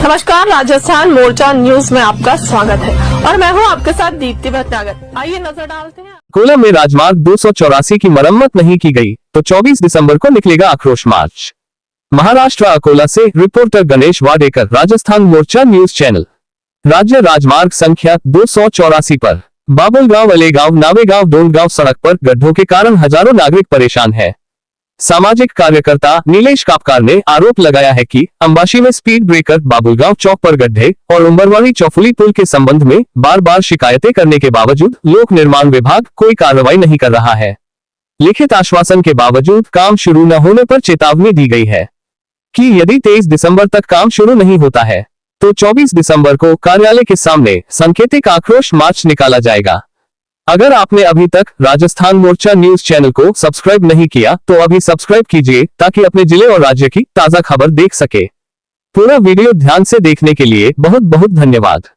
नमस्कार, राजस्थान मोर्चा न्यूज में आपका स्वागत है और मैं हूं आपके साथ दीप्ति भटनागर। आइए नजर डालते हैं। अकोला में राजमार्ग 284 की मरम्मत नहीं की गई तो 24 दिसंबर को निकलेगा आक्रोश मार्च। महाराष्ट्र अकोला से रिपोर्टर गणेश वाडेकर, राजस्थान मोर्चा न्यूज चैनल। राज्य राजमार्ग संख्या 284 पर बाबुलगांव, अलेगांव, नावेगांव, डोंडगांव सड़क पर गड्ढों के कारण हजारों नागरिक परेशान हैं। सामाजिक कार्यकर्ता नीलेश कापकार ने आरोप लगाया है कि अंबाशी में स्पीड ब्रेकर, बाबुलगांव चौक पर गड्ढे और उम्बरवाड़ी चौफुली पुल के संबंध में बार बार शिकायतें करने के बावजूद लोक निर्माण विभाग कोई कार्रवाई नहीं कर रहा है। लिखित आश्वासन के बावजूद काम शुरू न होने पर चेतावनी दी गई है कि यदि 23 दिसंबर तक काम शुरू नहीं होता है तो 24 दिसंबर को कार्यालय के सामने सांकेतिक आक्रोश मार्च निकाला जाएगा। अगर आपने अभी तक राजस्थान मोर्चा न्यूज चैनल को सब्सक्राइब नहीं किया तो अभी सब्सक्राइब कीजिए ताकि अपने जिले और राज्य की ताजा खबर देख सके। पूरा वीडियो ध्यान से देखने के लिए बहुत बहुत धन्यवाद।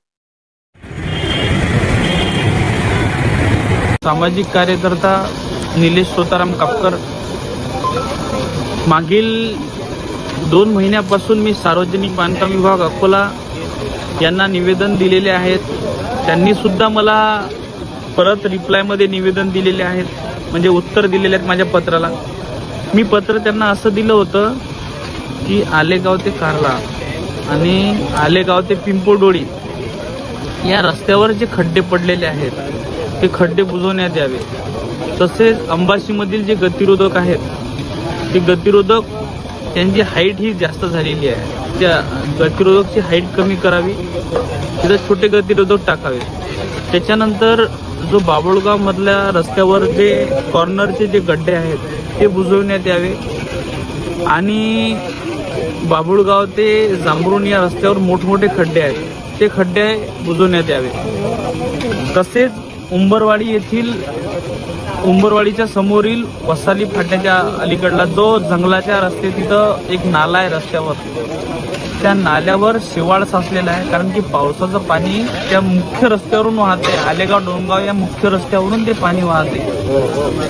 सामाजिक कार्यकर्ता नीलेश सोताराम कापकर, मागील 2 महिन्यापासून मी सार्वजनिक बांधकाम विभाग अकोला यांना निवेदन दिलेले आहेत। त्यांनी सुद्धा मला परत रिप्लायमध्ये निवेदन दिलेले आहेत, म्हणजे उत्तर दिलेले आहेत माझ्या पत्राला। मी पत्र त्यांना असं दिलं होतं की आलेगाव ते कारला आणि आलेगाव ते पिंपोडोळी या रस्त्यावर जे खड्डे पडलेले आहेत ते खड्डे बुजवण्यात यावे। तसेच अंबाशीमधील जे गतिरोधक आहेत ते गतिरोधक त्यांची हाईट ही जास्त झालेली आहे, त्या गतिरोधकची हाईट कमी करावी, तिथे छोटे गतिरोधक टाकावे। त्याच्यानंतर जो बाबुळगाव मधल्या रस्त्यावर जे कॉर्नरचे जे गड्डे आहेत ते बुजवण्यात यावे आणि बाबुळगाव ते जांभरुण या रस्त्यावर मोठमोठे खड्डे आहेत ते खड्डे बुजवण्यात यावे। तसेच उंबरवाडीच्या समोरील वसाली फाट्याच्या अलीकडला जो जंगलाच्या रस्ते तिथं एक नाला आहे रस्त्यावर, त्या नाल्यावर शिवाळ साचलेला आहे, कारण की पावसाचं पाणी त्या मुख्य रस्त्यावरून वाहते। आलेगाव डोंगगाव या मुख्य रस्त्यावरून ते पाणी वाहते।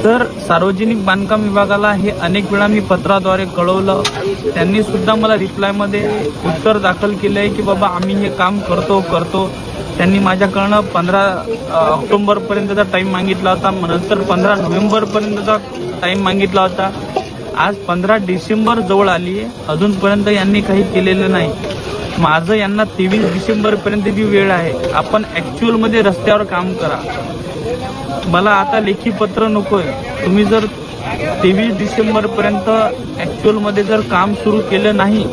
तर सार्वजनिक बांधकाम विभागाला हे अनेक वेळा मी पत्राद्वारे कळवलं, त्यांनी सुद्धा मला रिप्लायमध्ये उत्तर दाखल केलंय की बाबा आम्ही हे काम करतो। त्यांनी माझ्याकडनं 15 ऑक्टोबरपर्यंतचा टाइम मागितला होता, नंतर 15 नोव्हेंबरपर्यंतचा टाइम मागितला होता। आज 15 डिसेंबर जवळ आली आहे, अजूनपर्यंत यांनी काही केलेलं नाही। माझं यांना 23 डिसेंबरपर्यंतची वेळ आहे, आपण ॲक्च्युअलमध्ये रस्त्यावर काम करा। मला आता लेखी पत्र नकोय। तुम्ही जर 23 डिसेंबरपर्यंत ॲक्च्युअलमध्ये जर काम सुरू केलं नाही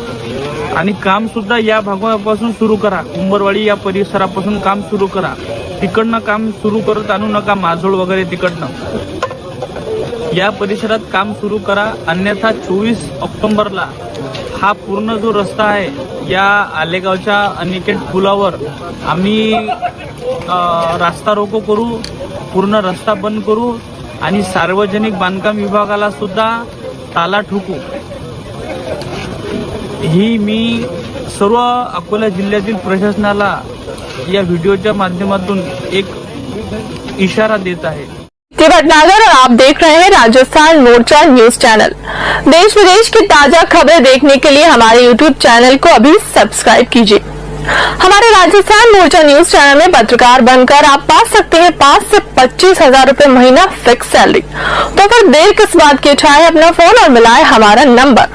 आणि काम सुद्धा या भागापासून सुरू करा, उंबरवाडी या परिसरापासून काम सुरू करा, तिकडनं काम सुरू करत आणू नका, माजोळ वगैरे तिकडनं या परिसरात काम सुरू करा। अन्यथा 24 ऑक्टोबरला हा पूर्ण जो रस्ता आहे या आलेगावच्या अनिकेत पुलावर आम्ही रास्ता रोको करू, पूर्ण रस्ता बंद करू आणि सार्वजनिक बांधकाम विभागाला सुद्धा ताला ठोकू। ही मी सर्व अकोला जिल्ह्यातील प्रशासनाला या व्हिडिओच्या माध्यमातून एक इशारा देत आहे। भटनागर और आप देख रहे हैं राजस्थान मोर्चा न्यूज चैनल। देश विदेश की ताजा खबरें देखने के लिए हमारे यूट्यूब चैनल को अभी सब्सक्राइब कीजिए। हमारे राजस्थान मोर्चा न्यूज चैनल में पत्रकार बनकर आप पा सकते हैं 5 से 25 हजार रुपए महीना फिक्स सैलरी। तो फिर देर किस बात की, उठाएं अपना फोन और मिलाएं हमारा नंबर